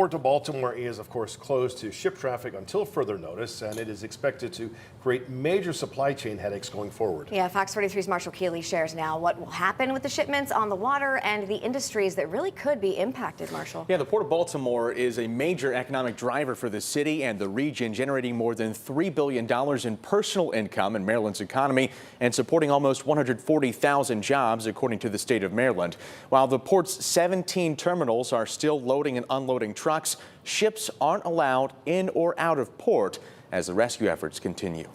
Port of Baltimore is, of course, closed to ship traffic until further notice, and it is expected to create major supply chain headaches going forward. Yeah, Fox 43's Marshall Keeley shares now what will happen with the shipments on the water and the industries that really could be impacted, Marshall. Yeah, the Port of Baltimore is a major economic driver for the city and the region, generating more than $3 billion in personal income in Maryland's economy and supporting almost 140,000 jobs, according to the state of Maryland. While the port's 17 terminals are still loading and unloading trucks, ships aren't allowed in or out of port as the rescue efforts continue.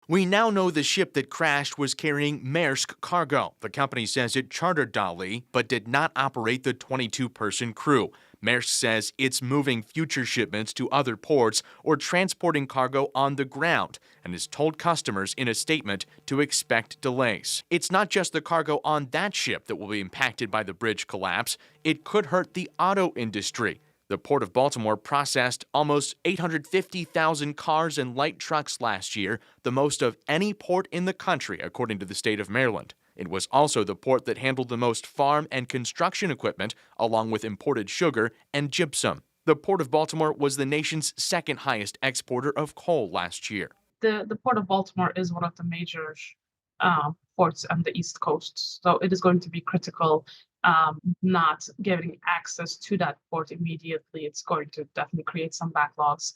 We now know the ship that crashed was carrying Maersk cargo. The company says it chartered Dali, but did not operate the 22-person crew. Maersk says it's moving future shipments to other ports or transporting cargo on the ground and has told customers in a statement to expect delays. It's not just the cargo on that ship that will be impacted by the bridge collapse. It could hurt the auto industry. The Port of Baltimore processed almost 850,000 cars and light trucks last year, the most of any port in the country, according to the state of Maryland. It was also the port that handled the most farm and construction equipment, along with imported sugar and gypsum. The Port of Baltimore was the nation's second highest exporter of coal last year. The Port of Baltimore is one of the major ports on the East Coast, so it is going to be critical. Not getting access to that port immediately, it's going to definitely create some backlogs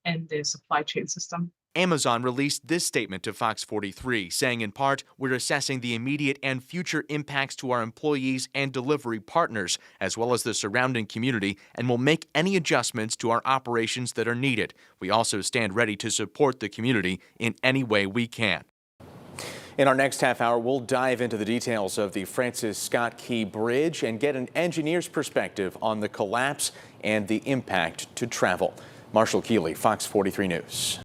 in the supply chain system. Amazon released this statement to Fox 43, saying in part, "We're assessing the immediate and future impacts to our employees and delivery partners, as well as the surrounding community, and will make any adjustments to our operations that are needed. We also stand ready to support the community in any way we can." In our next half hour, we'll dive into the details of the Francis Scott Key Bridge and get an engineer's perspective on the collapse and the impact to travel. Marshall Keeley, Fox 43 News.